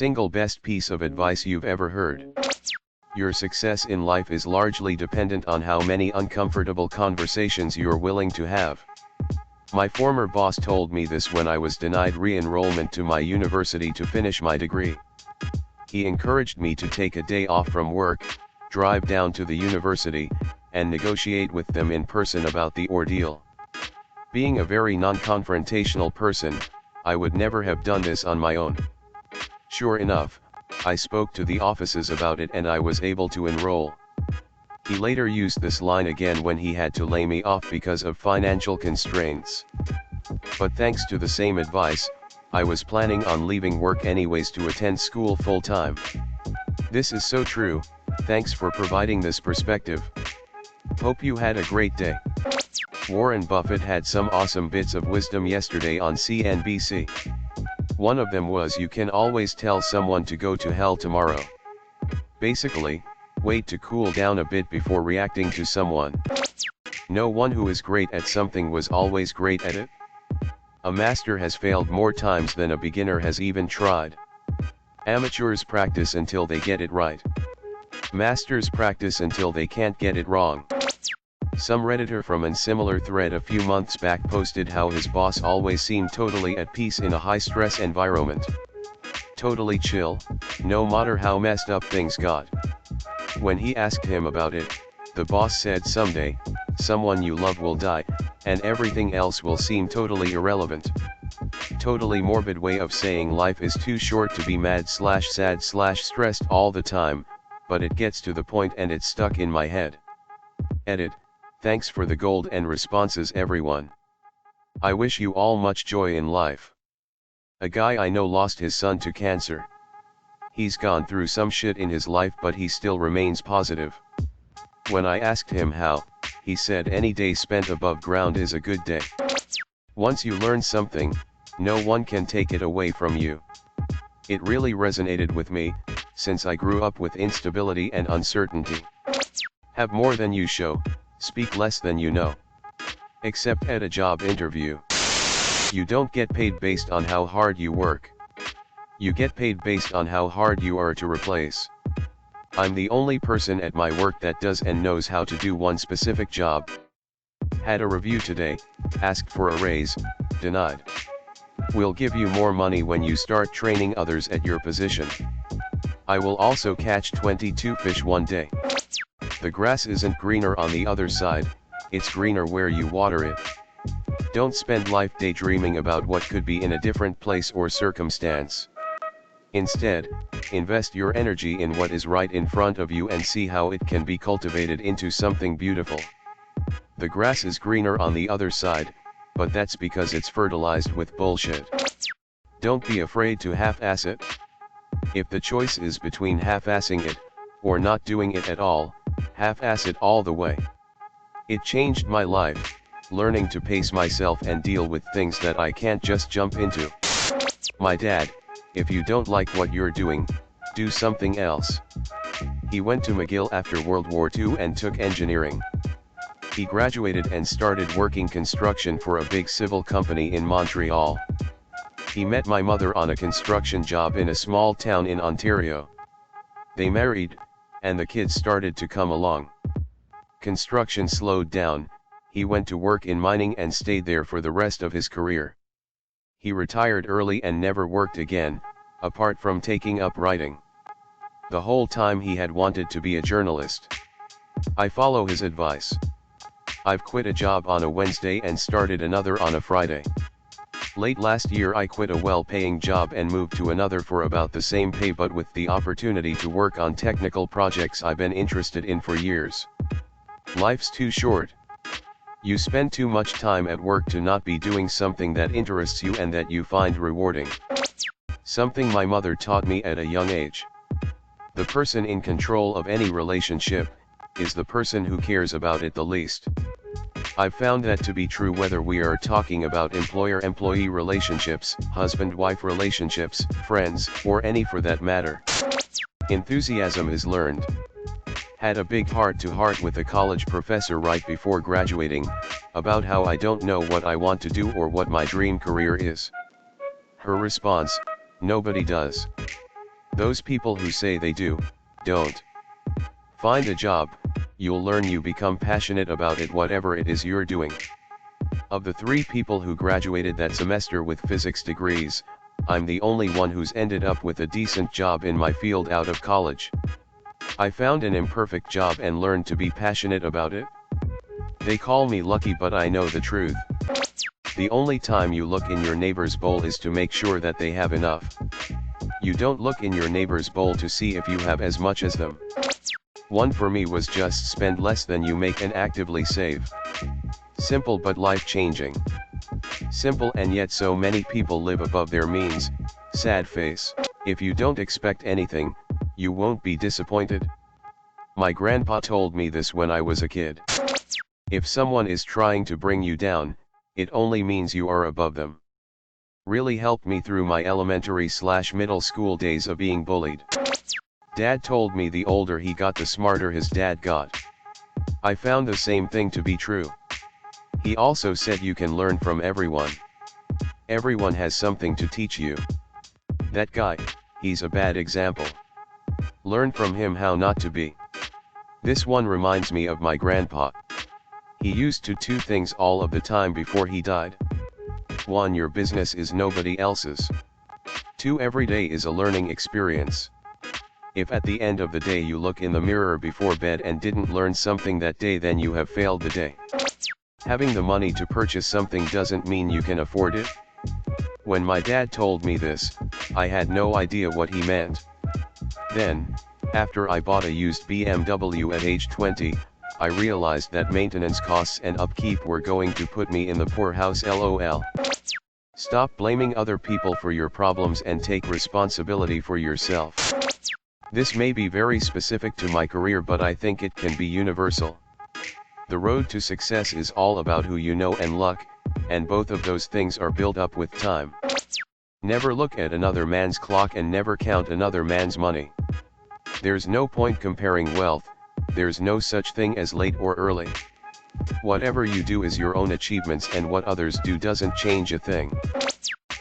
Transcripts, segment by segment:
Single best piece of advice you've ever heard. Your success in life is largely dependent on how many uncomfortable conversations you're willing to have. My former boss told me this when I was denied re-enrollment to my university to finish my degree. He encouraged me to take a day off from work, drive down to the university, and negotiate with them in person about the ordeal. Being a very non-confrontational person, I would never have done this on my own. Sure enough, I spoke to the offices about it and I was able to enroll. He later used this line again when he had to lay me off because of financial constraints. But thanks to the same advice, I was planning on leaving work anyways to attend school full-time. This is so true. Thanks for providing this perspective. Hope you had a great day. Warren Buffett had some awesome bits of wisdom yesterday on CNBC. One of them was, you can always tell someone to go to hell tomorrow. Basically, wait to cool down a bit before reacting to someone. No one who is great at something was always great at it. A master has failed more times than a beginner has even tried. Amateurs practice until they get it right. Masters practice until they can't get it wrong. Some Redditor from a similar thread a few months back posted how his boss always seemed totally at peace in a high-stress environment. Totally chill, no matter how messed up things got. When he asked him about it, the boss said, someday, someone you love will die, and everything else will seem totally irrelevant. Totally morbid way of saying life is too short to be mad/sad/stressed all the time, but it gets to the point and it's stuck in my head. Edit. Thanks for the gold and responses everyone. I wish you all much joy in life. A guy I know lost his son to cancer. He's gone through some shit in his life but he still remains positive. When I asked him how, he said any day spent above ground is a good day. Once you learn something, no one can take it away from you. It really resonated with me, since I grew up with instability and uncertainty. Have more than you show, speak less than you know. Except at a job interview. You don't get paid based on how hard you work. You get paid based on how hard you are to replace. I'm the only person at my work that does and knows how to do one specific job. Had a review today, asked for a raise, denied. We'll give you more money when you start training others at your position. I will also catch 22 fish one day. The grass isn't greener on the other side, it's greener where you water it. Don't spend life daydreaming about what could be in a different place or circumstance. Instead, invest your energy in what is right in front of you and see how it can be cultivated into something beautiful. The grass is greener on the other side, but that's because it's fertilized with bullshit. Don't be afraid to half-ass it. If the choice is between half-assing it, or not doing it at all, half-ass it all the way. It changed my life, learning to pace myself and deal with things that I can't just jump into. My dad, if you don't like what you're doing, do something else. He went to McGill after World War II and took engineering. He graduated and started working construction for a big civil company in Montreal. He met my mother on a construction job in a small town in Ontario. They married, and the kids started to come along. Construction slowed down, he went to work in mining and stayed there for the rest of his career. He retired early and never worked again, apart from taking up writing. The whole time he had wanted to be a journalist. I follow his advice. I've quit a job on a Wednesday and started another on a Friday. Late last year I quit a well-paying job and moved to another for about the same pay but with the opportunity to work on technical projects I've been interested in for years. Life's too short. You spend too much time at work to not be doing something that interests you and that you find rewarding. Something my mother taught me at a young age. The person in control of any relationship is the person who cares about it the least. I've found that to be true whether we are talking about employer-employee relationships, husband-wife relationships, friends, or any for that matter. Enthusiasm is learned. Had a big heart-to-heart with a college professor right before graduating, about how I don't know what I want to do or what my dream career is. Her response, nobody does. Those people who say they do, don't. Find a job, you'll learn you become passionate about it whatever it is you're doing. Of the 3 people who graduated that semester with physics degrees, I'm the only one who's ended up with a decent job in my field out of college. I found an imperfect job and learned to be passionate about it. They call me lucky, but I know the truth. The only time you look in your neighbor's bowl is to make sure that they have enough. You don't look in your neighbor's bowl to see if you have as much as them. One for me was just spend less than you make and actively save. Simple but life-changing. Simple, and yet so many people live above their means. Sad face. If you don't expect anything, you won't be disappointed. My grandpa told me this when I was a kid. If someone is trying to bring you down, it only means you are above them. Really helped me through my elementary/middle school days of being bullied. Dad told me the older he got, the smarter his dad got. I found the same thing to be true. He also said you can learn from everyone. Everyone has something to teach you. That guy, he's a bad example. Learn from him how not to be. This one reminds me of my grandpa. He used to do things all of the time before he died. 1. Your business is nobody else's. 2. Every day is a learning experience. If at the end of the day you look in the mirror before bed and didn't learn something that day, then you have failed the day. Having the money to purchase something doesn't mean you can afford it. When my dad told me this, I had no idea what he meant. Then, after I bought a used BMW at age 20, I realized that maintenance costs and upkeep were going to put me in the poorhouse. LOL. Stop blaming other people for your problems and take responsibility for yourself. This may be very specific to my career, but I think it can be universal. The road to success is all about who you know and luck, and both of those things are built up with time. Never look at another man's clock and never count another man's money. There's no point comparing wealth. There's no such thing as late or early. Whatever you do is your own achievements, and what others do doesn't change a thing.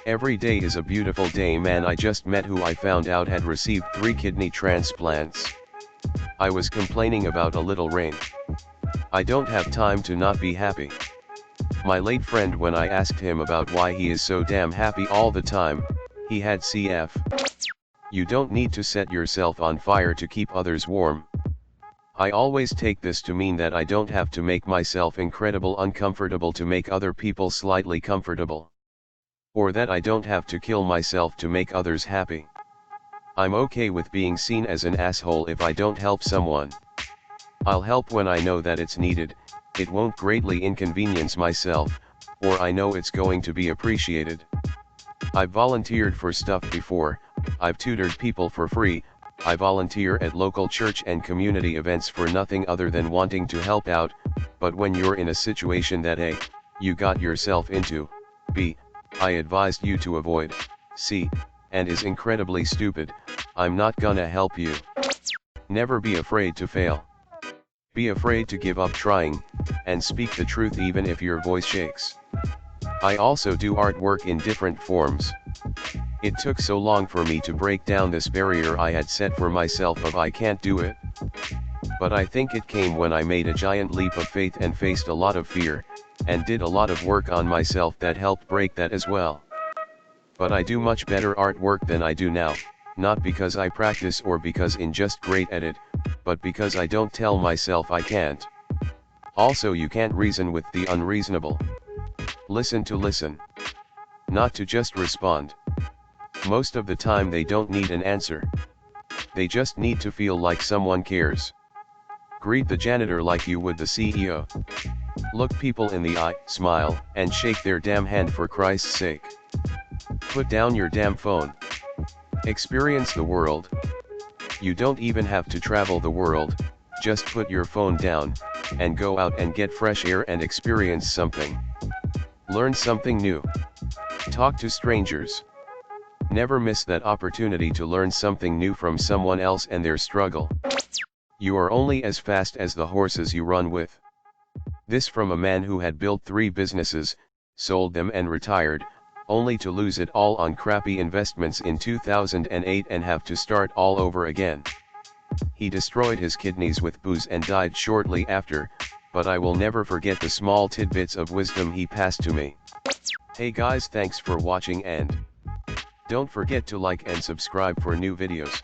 Every day is a beautiful day. Man I just met who I found out had received 3 kidney transplants. I was complaining about a little rain. I don't have time to not be happy. My late friend, when I asked him about why he is so damn happy all the time, he had CF. You don't need to set yourself on fire to keep others warm. I always take this to mean that I don't have to make myself incredible uncomfortable to make other people slightly comfortable. Or that I don't have to kill myself to make others happy. I'm okay with being seen as an asshole if I don't help someone. I'll help when I know that it's needed, it won't greatly inconvenience myself, or I know it's going to be appreciated. I've volunteered for stuff before, I've tutored people for free, I volunteer at local church and community events for nothing other than wanting to help out, but when you're in a situation that A, you got yourself into, B, I advised you to avoid, C, and is incredibly stupid, I'm not gonna help you. Never be afraid to fail. Be afraid to give up trying, and speak the truth even if your voice shakes. I also do artwork in different forms. It took so long for me to break down this barrier I had set for myself of I can't do it. But I think it came when I made a giant leap of faith and faced a lot of fear, and did a lot of work on myself that helped break that as well. But I do much better artwork than I do now, not because I practice or because I'm just great at it, but because I don't tell myself I can't. Also, you can't reason with the unreasonable. Listen to listen. Not to just respond. Most of the time they don't need an answer. They just need to feel like someone cares. Greet the janitor like you would the CEO. Look people in the eye, smile, and shake their damn hand for Christ's sake. Put down your damn phone. Experience the world. You don't even have to travel the world, just put your phone down, and go out and get fresh air and experience something. Learn something new. Talk to strangers. Never miss that opportunity to learn something new from someone else and their struggle. You are only as fast as the horses you run with. This from a man who had built 3 businesses, sold them and retired, only to lose it all on crappy investments in 2008 and have to start all over again. He destroyed his kidneys with booze and died shortly after, but I will never forget the small tidbits of wisdom he passed to me. Hey guys, thanks for watching and don't forget to like and subscribe for new videos.